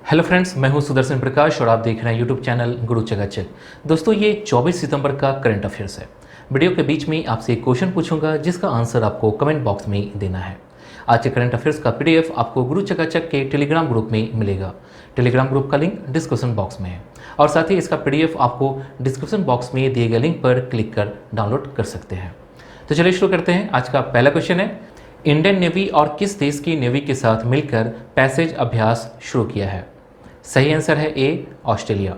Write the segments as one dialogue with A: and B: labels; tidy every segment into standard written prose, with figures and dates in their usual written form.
A: Hello friends, मैं हूं सुदर्शन प्रकाश और आप देख रहे हैं यूट्यूब चैनल गुरु चकाचक। दोस्तों, ये 24 सितंबर का करंट अफेयर्स है। वीडियो के बीच में आपसे एक क्वेश्चन पूछूंगा जिसका आंसर आपको कमेंट बॉक्स में देना है। आज के करंट अफेयर्स का पीडीएफ आपको गुरु चकाचक के टेलीग्राम ग्रुप में मिलेगा। टेलीग्राम ग्रुप का लिंक डिस्क्रिप्शन बॉक्स में है और साथ ही इसका पीडीएफ आपको डिस्क्रिप्शन बॉक्स में दिए गए लिंक पर क्लिक कर डाउनलोड कर सकते हैं। तो चलिए शुरू करते हैं। आज का पहला क्वेश्चन है, इंडियन नेवी और किस देश की नेवी के साथ मिलकर पैसेज अभ्यास शुरू किया है? सही आंसर है ए, ऑस्ट्रेलिया।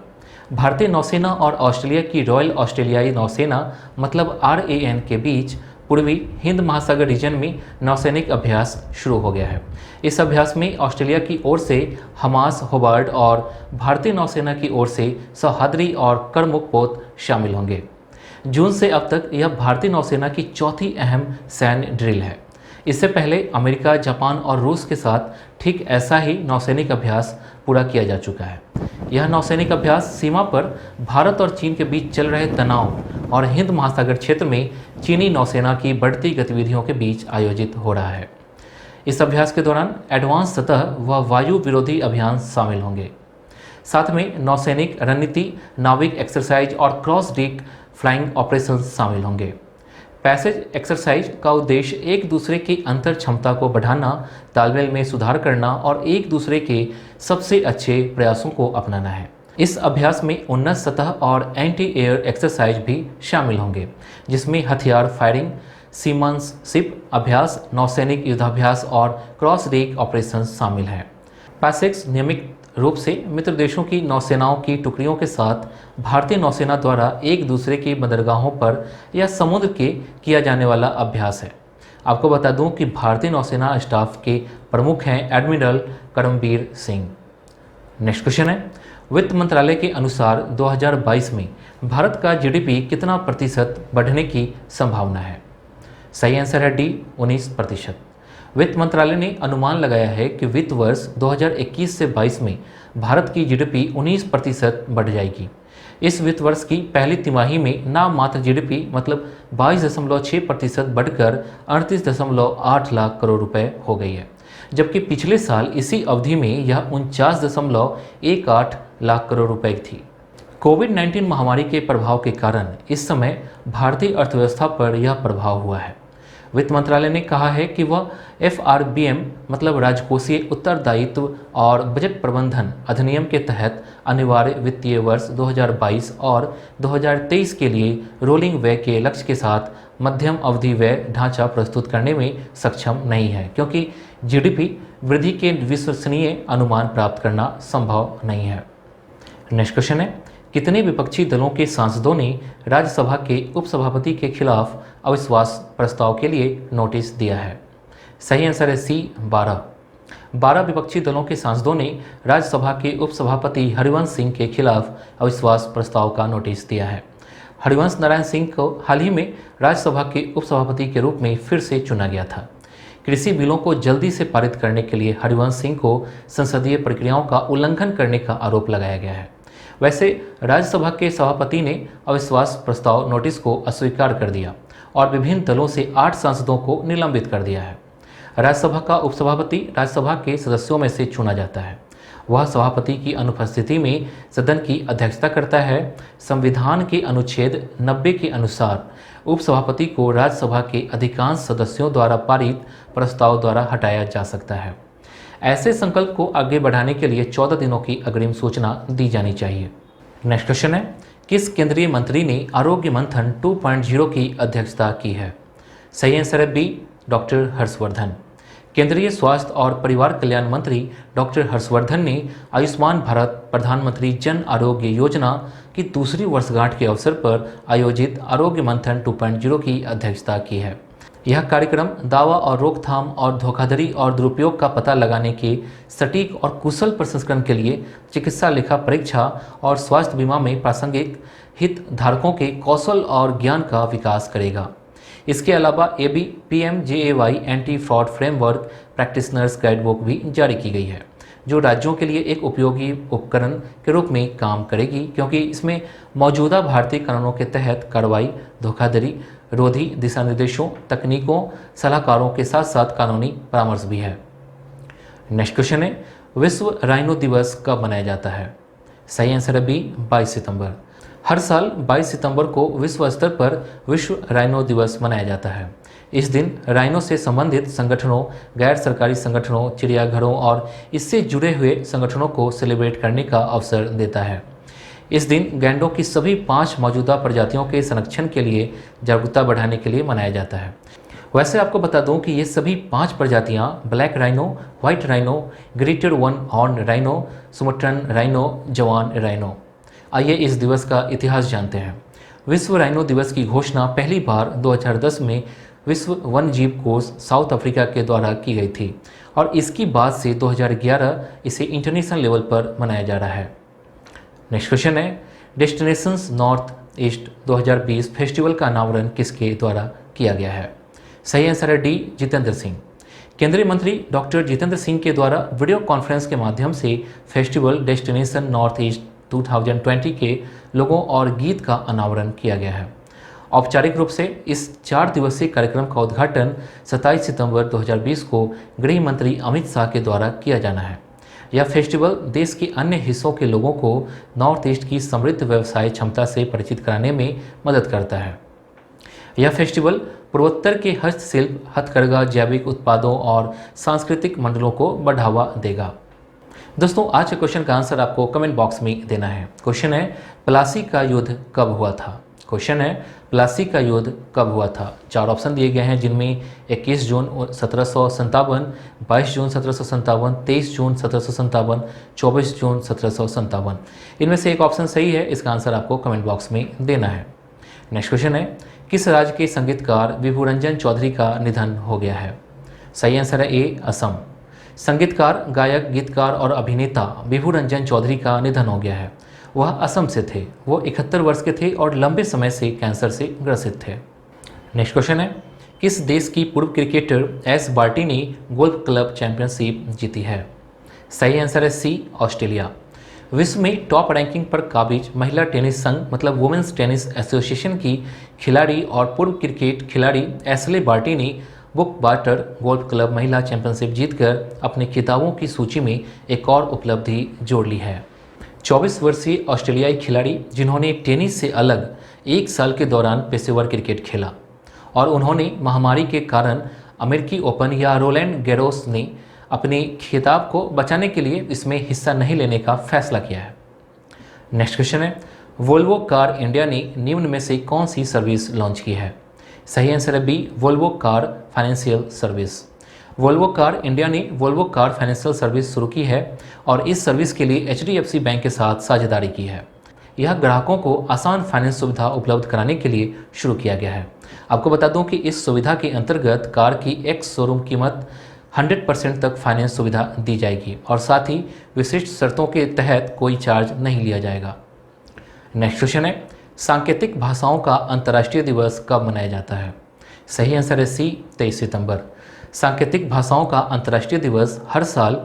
A: भारतीय नौसेना और ऑस्ट्रेलिया की रॉयल ऑस्ट्रेलियाई नौसेना मतलब RAN के बीच पूर्वी हिंद महासागर रीजन में नौसैनिक अभ्यास शुरू हो गया है। इस अभ्यास में ऑस्ट्रेलिया की ओर से हमास, होबार्ड और भारतीय नौसेना की ओर से सौहार्द्री और करमुक पोत शामिल होंगे। जून से अब तक यह भारतीय नौसेना की चौथी अहम सैन्य ड्रिल है। इससे पहले अमेरिका, जापान और रूस के साथ ठीक ऐसा ही नौसैनिक अभ्यास पूरा किया जा चुका है। यह नौसैनिक अभ्यास सीमा पर भारत और चीन के बीच चल रहे तनाव और हिंद महासागर क्षेत्र में चीनी नौसेना की बढ़ती गतिविधियों के बीच आयोजित हो रहा है। इस अभ्यास के दौरान एडवांस सतह व वायु विरोधी अभियान शामिल होंगे। साथ में नौसैनिक रणनीति, नाविक एक्सरसाइज और क्रॉस डिक फ्लाइंग ऑपरेशन शामिल होंगे। पैसेज एक्सरसाइज का उद्देश्य एक दूसरे की अंतर क्षमता को बढ़ाना, तालमेल में सुधार करना और एक दूसरे के सबसे अच्छे प्रयासों को अपनाना है। इस अभ्यास में उन्नत सतह और एंटी एयर एक्सरसाइज भी शामिल होंगे, जिसमें हथियार फायरिंग, सीमांतशिप अभ्यास, नौसैनिक युद्धाभ्यास और क्रॉस रेक ऑपरेशन शामिल हैं। पैसेज नियमित रूप से मित्र देशों की नौसेनाओं की टुकड़ियों के साथ भारतीय नौसेना द्वारा एक दूसरे की बंदरगाहों पर या समुद्र के किया जाने वाला अभ्यास है। आपको बता दूं कि भारतीय नौसेना स्टाफ के प्रमुख हैं admiral Karambir Singh. Next question है, वित्त मंत्रालय के अनुसार 2022 में भारत का GDP कितना प्रतिशत बढ़ने की संभावना है? सही आंसर है डी, 19%। वित्त मंत्रालय ने अनुमान लगाया है कि वित्त वर्ष 2021 से 22 में भारत की GDP 19% बढ़ जाएगी। इस वित्त वर्ष की पहली तिमाही में नाम मात्र GDP मतलब 22.6% बढ़कर 38.8 लाख करोड़ रुपए हो गई है, जबकि पिछले साल इसी अवधि में यह 49.18 लाख करोड़ रुपए थी। कोविड-19 महामारी के प्रभाव के कारण इस समय भारतीय अर्थव्यवस्था पर यह प्रभाव हुआ है। वित्त मंत्रालय ने कहा है कि वह FRBM मतलब राजकोषीय उत्तरदायित्व और बजट प्रबंधन अधिनियम के तहत अनिवार्य वित्तीय वर्ष 2022 और 2023 के लिए रोलिंग व्यय के लक्ष्य के साथ मध्यम अवधि व्यय ढांचा प्रस्तुत करने में सक्षम नहीं है, क्योंकि GDP वृद्धि के विश्वसनीय अनुमान प्राप्त करना संभव नहीं है। नेक्स्ट क्वेश्चन है, कितने विपक्षी दलों के सांसदों ने राज्यसभा के उपसभापति के खिलाफ अविश्वास प्रस्ताव के लिए नोटिस दिया है? सही आंसर है सी, 12 विपक्षी दलों के सांसदों ने राज्यसभा के उपसभापति हरिवंश सिंह के खिलाफ अविश्वास प्रस्ताव का नोटिस दिया है। हरिवंश नारायण सिंह को हाल ही में राज्यसभा के उपसभापति के रूप में फिर से चुना गया था। कृषि बिलों को जल्दी से पारित करने के लिए हरिवंश सिंह को संसदीय प्रक्रियाओं का उल्लंघन करने का आरोप लगाया गया है। वैसे राज्यसभा के सभापति ने अविश्वास प्रस्ताव नोटिस को अस्वीकार कर दिया और विभिन्न दलों से 8 सांसदों को निलंबित कर दिया है। राज्यसभा का उपसभापति राज्यसभा के सदस्यों में से चुना जाता है। वह सभापति की अनुपस्थिति में सदन की अध्यक्षता करता है। संविधान के अनुच्छेद 90 के अनुसार उपसभापति को राज्यसभा के अधिकांश सदस्यों द्वारा पारित प्रस्ताव द्वारा हटाया जा सकता है। ऐसे संकल्प को आगे बढ़ाने के लिए 14 दिनों की अग्रिम सूचना दी जानी चाहिए। नेक्स्ट क्वेश्चन है, किस केंद्रीय मंत्री ने आरोग्य मंथन 2.0 की अध्यक्षता की है? सही आंसर है बी, डॉक्टर हर्षवर्धन। केंद्रीय स्वास्थ्य और परिवार कल्याण मंत्री डॉक्टर हर्षवर्धन ने आयुष्मान भारत प्रधानमंत्री जन आरोग्य योजना की दूसरी वर्षगांठ के अवसर पर आयोजित आरोग्य मंथन 2.0 की अध्यक्षता की है। यह कार्यक्रम दावा और रोकथाम और धोखाधड़ी और दुरुपयोग का पता लगाने के सटीक और कुशल प्रसंस्करण के लिए चिकित्सा लेखा परीक्षा और स्वास्थ्य बीमा में प्रासंगिक हितधारकों के कौशल और ज्ञान का विकास करेगा। इसके अलावा PMJAY anti fraud framework practitioners guidebook भी जारी की गई है, जो राज्यों के लिए एक उपयोगी उपकरण के रूप में काम करेगी, क्योंकि इसमें मौजूदा भारतीय कानूनों के तहत कार्रवाई, धोखाधड़ी रोधी दिशा निर्देशों, तकनीकों, सलाहकारों के साथ साथ कानूनी परामर्श भी है। नेक्स्ट क्वेश्चन है, विश्व राइनो दिवस कब मनाया जाता है? सही आंसर है बी, 22 सितंबर। हर साल 22 सितंबर को विश्व स्तर पर विश्व राइनो दिवस मनाया जाता है। इस दिन राइनो से संबंधित संगठनों, गैर सरकारी संगठनों, चिड़ियाघरों और इससे जुड़े हुए संगठनों को सेलिब्रेट करने का अवसर देता है। इस दिन गैंडों की सभी 5 मौजूदा प्रजातियों के संरक्षण के लिए जागरूकता बढ़ाने के लिए मनाया जाता है। वैसे आपको बता दूं कि ये सभी 5 प्रजातियां black rhino, white rhino, greater one horn rhino, Sumatran rhino, Javan rhino. आइए इस दिवस का इतिहास जानते हैं। विश्व राइनो दिवस की घोषणा पहली बार 2010 में विश्व वन जीव कोष साउथ अफ्रीका के द्वारा की गई थी और इसकी बाद से 2011 इसे इंटरनेशनल लेवल पर मनाया जा रहा है। नेक्स्ट क्वेश्चन है, डेस्टिनेशंस नॉर्थ ईस्ट 2020 फेस्टिवल का अनावरण किसके द्वारा किया गया है? सही आंसर है डी, जितेंद्र सिंह। केंद्रीय मंत्री डॉक्टर जितेंद्र सिंह के द्वारा वीडियो कॉन्फ्रेंस के माध्यम से फेस्टिवल डेस्टिनेशन नॉर्थ ईस्ट 2020 के लोगों और गीत का अनावरण किया गया है। औपचारिक रूप से इस 4 दिवसीय कार्यक्रम का उद्घाटन 27 सितंबर 2020 को गृह मंत्री अमित शाह के द्वारा किया जाना है। यह फेस्टिवल देश के अन्य हिस्सों के लोगों को नॉर्थ ईस्ट की समृद्ध व्यवसाय क्षमता से परिचित कराने में मदद करता है। यह फेस्टिवल पूर्वोत्तर के हस्तशिल्प, हथकरघा, जैविक उत्पादों और सांस्कृतिक मंडलों को बढ़ावा देगा। दोस्तों, आज के क्वेश्चन का आंसर आपको कमेंट बॉक्स में देना है। क्वेश्चन है, प्लासी का युद्ध कब हुआ था? क्वेश्चन है, प्लासी का युद्ध कब हुआ था? 4 ऑप्शन दिए गए हैं जिनमें 21 जून 1757, 22 जून 1757, 23 जून 1757, 24 जून 1757। इनमें से एक ऑप्शन सही है, इसका आंसर आपको कमेंट बॉक्स में देना है। नेक्स्ट क्वेश्चन है, किस राज्य के संगीतकार विभुरंजन चौधरी का निधन हो गया है? सही आंसर है ए, असम। संगीतकार, गायक, गीतकार और अभिनेता विभुरंजन चौधरी का निधन हो गया है। वह असम से थे। वो 71 वर्ष के थे और लंबे समय से कैंसर से ग्रसित थे। नेक्स्ट क्वेश्चन है, किस देश की पूर्व क्रिकेटर एस बार्टी ने गोल्फ क्लब चैंपियनशिप जीती है? सही आंसर है सी, ऑस्ट्रेलिया। विश्व में टॉप रैंकिंग पर काबिज महिला टेनिस संघ मतलब वुमेन्स टेनिस एसोसिएशन की खिलाड़ी और पूर्व क्रिकेट खिलाड़ी एशले बार्टी ने बुक बार्टर गोल्फ क्लब महिला चैंपियनशिप जीतकर अपने खिताबों की सूची में एक और उपलब्धि जोड़ ली है। 24 वर्षीय ऑस्ट्रेलियाई खिलाड़ी जिन्होंने टेनिस से अलग 1 साल के दौरान पेशेवर क्रिकेट खेला और उन्होंने महामारी के कारण अमेरिकी ओपन या रोलैंड गैरोस ने अपने खिताब को बचाने के लिए इसमें हिस्सा नहीं लेने का फैसला किया है। नेक्स्ट क्वेश्चन है, वोल्वो कार इंडिया ने निम्न में से कौन सी सर्विस लॉन्च की है? सही आंसर है B, Volvo car financial service. Volvo car India ने वोल्वो कार फाइनेंशियल सर्विस शुरू की है और इस सर्विस के लिए HDFC बैंक के साथ साझेदारी की है। यह ग्राहकों को आसान फाइनेंस सुविधा उपलब्ध कराने के लिए शुरू किया गया है। आपको बता दूं कि इस सुविधा के अंतर्गत कार की एक्स शोरूम कीमत 100% तक फाइनेंस सुविधा दी जाएगी और साथ ही विशिष्ट शर्तों के तहत कोई चार्ज नहीं लिया जाएगा। नेक्स्ट क्वेश्चन है, सांकेतिक भाषाओं का अंतर्राष्ट्रीय दिवस कब मनाया जाता है? सही आंसर है सी, 23 सितंबर। सांकेतिक भाषाओं का अंतर्राष्ट्रीय दिवस हर साल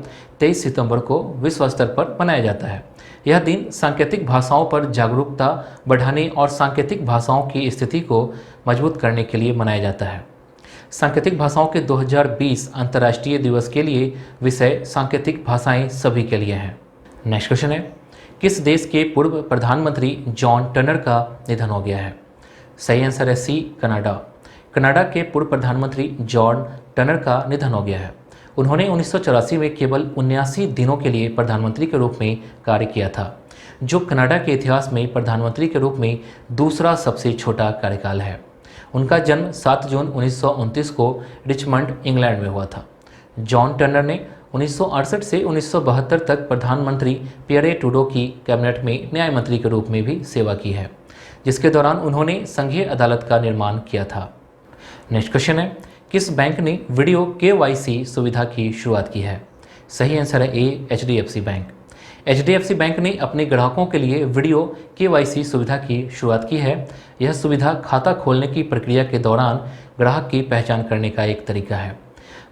A: 23 सितंबर को विश्व स्तर पर मनाया जाता है। यह दिन सांकेतिक भाषाओं पर जागरूकता बढ़ाने और सांकेतिक भाषाओं की स्थिति को मजबूत करने के लिए मनाया जाता है। सांकेतिक भाषाओं के 2020 अंतर्राष्ट्रीय दिवस के लिए विषय सांकेतिक भाषाएं सभी के लिए हैं। नेक्स्ट क्वेश्चन है, किस देश के पूर्व प्रधानमंत्री जॉन टर्नर का निधन हो गया है? सही आंसर है सी, कनाडा। कनाडा के पूर्व प्रधानमंत्री जॉन टर्नर का निधन हो गया है। उन्होंने 1984 में केवल 79 दिनों के लिए प्रधानमंत्री के रूप में कार्य किया था, जो कनाडा के इतिहास में प्रधानमंत्री के रूप में दूसरा सबसे छोटा कार्यकाल है। उनका जन्म 7 जून 1929 को रिचमंड, इंग्लैंड में हुआ था। जॉन टर्नर ने 1968 से 1972 तक प्रधानमंत्री पियरे ट्रूडो की कैबिनेट में न्याय मंत्री के रूप में भी सेवा की है, जिसके दौरान उन्होंने संघीय अदालत का निर्माण किया था। नेक्स्ट क्वेश्चन है, किस बैंक ने वीडियो KYC सुविधा की शुरुआत की है? सही आंसर है ए, HDFC बैंक। HDFC बैंक ने अपने ग्राहकों के लिए वीडियो KYC सुविधा की शुरुआत की है। यह सुविधा खाता खोलने की प्रक्रिया के दौरान ग्राहक की पहचान करने का एक तरीका है।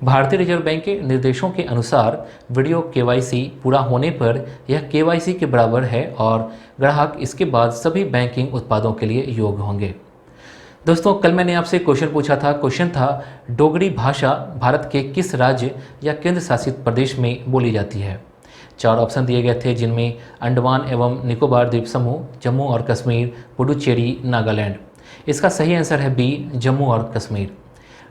A: भारतीय रिजर्व बैंक के निर्देशों के अनुसार वीडियो KYC पूरा होने पर यह KYC के बराबर है और ग्राहक इसके बाद सभी बैंकिंग उत्पादों के लिए योग्य होंगे। दोस्तों, कल मैंने आपसे क्वेश्चन पूछा था। क्वेश्चन था, डोगरी भाषा भारत के किस राज्य या केंद्र शासित प्रदेश में बोली जाती है? 4 ऑप्शन दिए गए थे, जिनमें अंडमान एवं निकोबार द्वीप समूह, जम्मू और कश्मीर, पुडुचेरी, नागालैंड। इसका सही आंसर है बी, जम्मू और कश्मीर।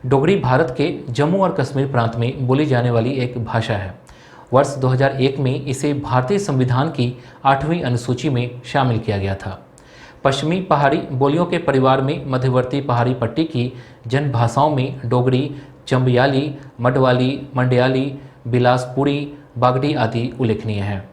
A: डोगरी भारत के जम्मू और कश्मीर प्रांत में बोली जाने वाली एक भाषा है। वर्ष 2001 में इसे भारतीय संविधान की 8वीं अनुसूची में शामिल किया गया था। पश्चिमी पहाड़ी बोलियों के परिवार में मध्यवर्ती पहाड़ी पट्टी की जनभाषाओं में डोगरी, चंबियाली, मडवाली, मंडयाली, बिलासपुरी, बागडी आदि उल्लेखनीय हैं।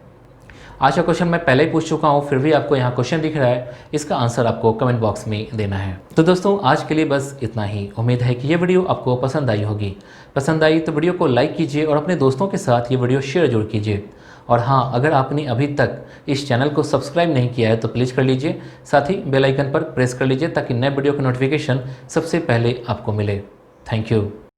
A: आज का क्वेश्चन मैं पहले ही पूछ चुका हूँ, फिर भी आपको यहाँ क्वेश्चन दिख रहा है, इसका आंसर आपको कमेंट बॉक्स में देना है। तो दोस्तों आज के लिए बस इतना ही। उम्मीद है कि ये वीडियो आपको पसंद आई होगी। पसंद आई तो वीडियो को लाइक कीजिए और अपने दोस्तों के साथ ये वीडियो शेयर जरूर कीजिए। और हाँ, अगर आपने अभी तक इस चैनल को सब्सक्राइब नहीं किया है तो प्लीज़ कर लीजिए, साथ ही बेल आइकन पर प्रेस कर लीजिए ताकि नए वीडियो का नोटिफिकेशन सबसे पहले आपको मिले। Thank you.